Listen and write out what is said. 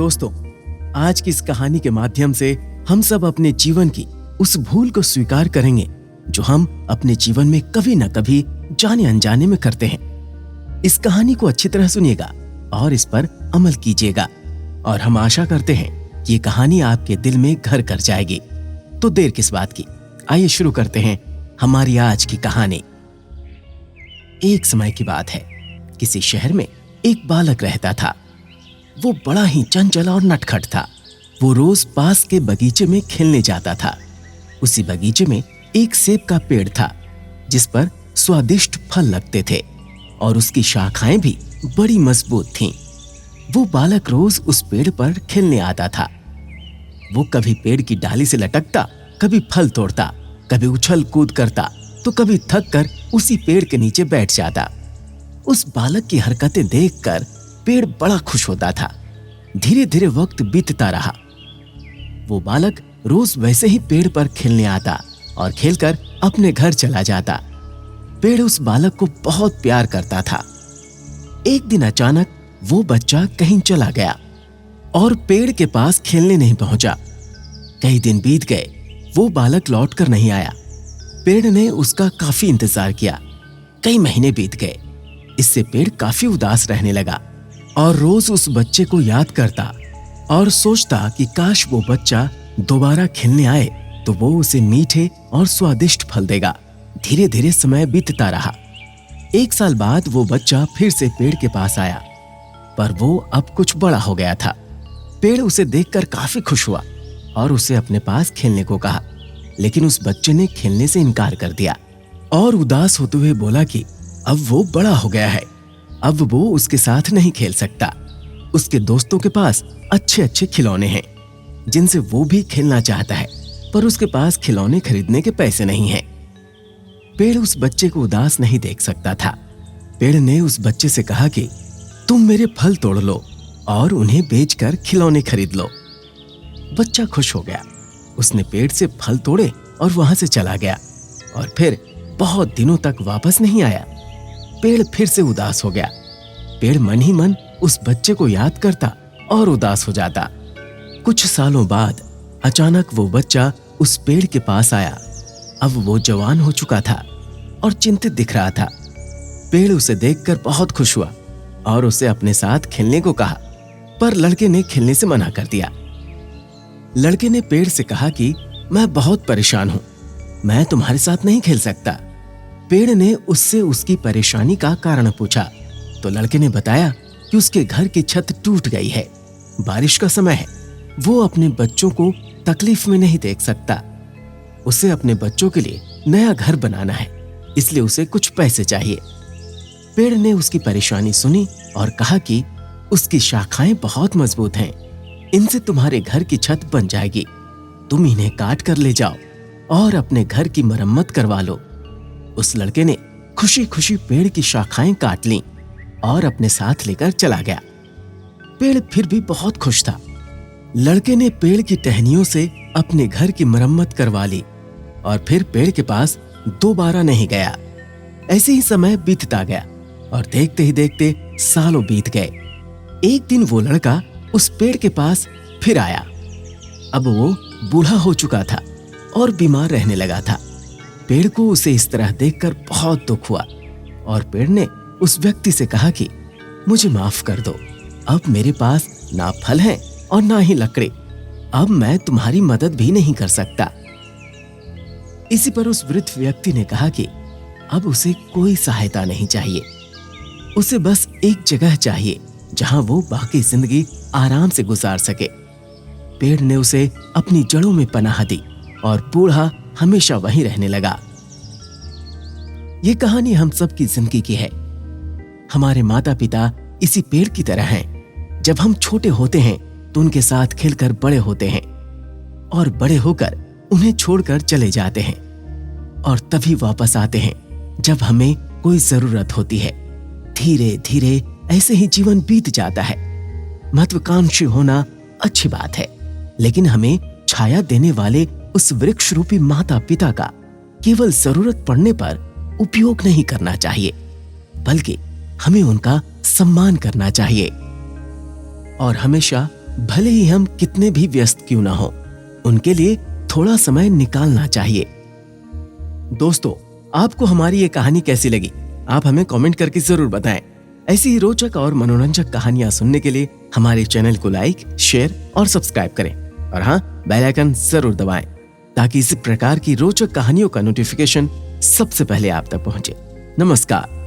दोस्तों, आज की इस कहानी के माध्यम से हम सब अपने जीवन की उस भूल को स्वीकार करेंगे जो हम अपने जीवन में कभी न कभी जाने अनजाने में करते हैं। इस कहानी को अच्छी तरह सुनिएगा और इस पर अमल कीजिएगा और हम आशा करते हैं कि ये कहानी आपके दिल में घर कर जाएगी। तो देर किस बात की, आइए शुरू करते हैं हमारी आज की कहानी। एक समय की बात है, किसी शहर में एक बालक रहता था। वो बड़ा ही चंचल और नटखट था। वो रोज पास के बगीचे में खेलने जाता था। उसी बगीचे में एक सेब का पेड़ था जिस पर स्वादिष्ट फल लगते थे और उसकी शाखाएं भी बड़ी मजबूत थीं। वो बालक रोज उस पेड़ पर खेलने आता था। वो कभी पेड़ की डाली से लटकता, कभी फल तोड़ता, कभी उछल कूद करता, तो कभी थक कर उसी पेड़ के नीचे बैठ जाता। उस बालक की हरकतें देखकर पेड़ बड़ा खुश होता था। धीरे धीरे वक्त बीतता रहा। वो बालक रोज वैसे ही पेड़ पर खेलने आता और खेलकर अपने घर चला जाता। पेड़ उस बालक को बहुत प्यार करता था। एक दिन अचानक वो बच्चा कहीं चला गया और पेड़ के पास खेलने नहीं पहुंचा। कई दिन बीत गए, वो बालक लौट कर नहीं आया। पेड़ ने उसका काफी इंतजार किया। कई महीने बीत गए। इससे पेड़ काफी उदास रहने लगा और रोज उस बच्चे को याद करता और सोचता कि काश वो बच्चा दोबारा खेलने आए तो वो उसे मीठे और स्वादिष्ट फल देगा। धीरे धीरे समय बीतता रहा। एक साल बाद वो बच्चा फिर से पेड़ के पास आया, पर वो अब कुछ बड़ा हो गया था। पेड़ उसे देखकर काफी खुश हुआ और उसे अपने पास खेलने को कहा, लेकिन उस बच्चे ने खेलने से इनकार कर दिया और उदास होते हुए बोला कि अब वो बड़ा हो गया है, अब वो उसके साथ नहीं खेल सकता। उसके दोस्तों के पास अच्छे अच्छे खिलौने हैं जिनसे वो भी खेलना चाहता है, पर उसके पास खिलौने खरीदने के पैसे नहीं हैं। पेड़ उस बच्चे को उदास नहीं देख सकता था। पेड़ ने उस बच्चे से कहा कि तुम मेरे फल तोड़ लो और उन्हें बेचकर खिलौने खरीद लो। बच्चा खुश हो गया। उसने पेड़ से फल तोड़े और वहां से चला गया और फिर बहुत दिनों तक वापस नहीं आया। पेड़ फिर से उदास हो गया। पेड़ मन ही मन उस बच्चे को याद करता और उदास हो जाता। कुछ सालों बाद अचानक वो बच्चा उस पेड़ के पास आया। अब वो जवान हो चुका था और चिंतित दिख रहा था। पेड़ उसे देखकर बहुत खुश हुआ और उसे अपने साथ खेलने को कहा, पर लड़के ने खेलने से मना कर दिया। लड़के ने पेड़ से कहा कि मैं बहुत परेशान हूं, मैं तुम्हारे साथ नहीं खेल सकता। पेड़ ने उससे उसकी परेशानी का कारण पूछा तो लड़के ने बताया कि उसके घर की छत टूट गई है। बारिश का समय है, वो अपने बच्चों को तकलीफ में नहीं देख सकता। उसे अपने बच्चों के लिए नया घर बनाना है, इसलिए उसे कुछ पैसे चाहिए। पेड़ ने उसकी परेशानी सुनी और कहा कि उसकी शाखाएं बहुत मजबूत हैं, इनसे तुम्हारे घर की छत बन जाएगी। तुम इन्हें काट कर ले जाओ और अपने घर की मरम्मत करवा लो। उस लड़के ने खुशी खुशी पेड़ की शाखाएं काट लीं और अपने साथ लेकर चला गया। पेड़ फिर भी बहुत खुश था। लड़के ने पेड़ की टहनियों से अपने घर की मरम्मत करवा ली और फिर पेड़ के पास दोबारा नहीं गया। ऐसे ही समय बीतता गया और देखते ही देखते सालों बीत गए। एक दिन वो लड़का उस पेड़ के पास फिर आया। अब वो बूढ़ा हो चुका था और बीमार रहने लगा था। पेड़ को उसे इस तरह देखकर बहुत दुख हुआ और पेड़ ने उस व्यक्ति से कहा कि मुझे माफ कर दो, अब मेरे पास ना फल हैं और ना ही लकड़ी। अब मैं तुम्हारी मदद भी नहीं कर सकता। इसी पर उस वृद्ध व्यक्ति ने कहा कि अब उसे कोई सहायता नहीं चाहिए। उसे बस एक जगह चाहिए जहां वो बाकी जिंदगी आराम से गुजार सके। पेड़ ने उसे अपनी जड़ों में पनाह दी और बूढ़ा हमेशा वहीं रहने लगा। ये कहानी हम सब की जिंदगी की है। हमारे माता पिता इसी पेड़ की तरह हैं। जब हम छोटे होते हैं तो उनके साथ खेलकर बड़े होते हैं और बड़े होकर उन्हें छोड़कर चले जाते हैं और तभी वापस आते हैं जब हमें कोई जरूरत होती है। धीरे धीरे ऐसे ही जीवन बीत जाता है। महत्वाकांक्षी होना अच्छी बात है, लेकिन हमें छाया देने वाले उस वृक्ष रूपी माता पिता का केवल जरूरत पड़ने पर उपयोग नहीं करना चाहिए, बल्कि हमें उनका सम्मान करना चाहिए और हमेशा भले ही हम कितने भी व्यस्त क्यों ना हो, उनके लिए थोड़ा समय निकालना चाहिए। दोस्तों, आपको हमारी ये कहानी कैसी लगी? आप हमें कमेंट करके जरूर बताएं। ऐसी ही रोचक और मनोरंजक कहानियां सुनने के लिए हमारे चैनल को लाइक, शेयर और सब्सक्राइब करें। और हाँ, बेल आइकन जरूर दबाएं ताकि इस प्रकार की रोचक कहानियों का नोटिफिकेशन सबसे पहले आप तक पहुंचे। नमस्कार।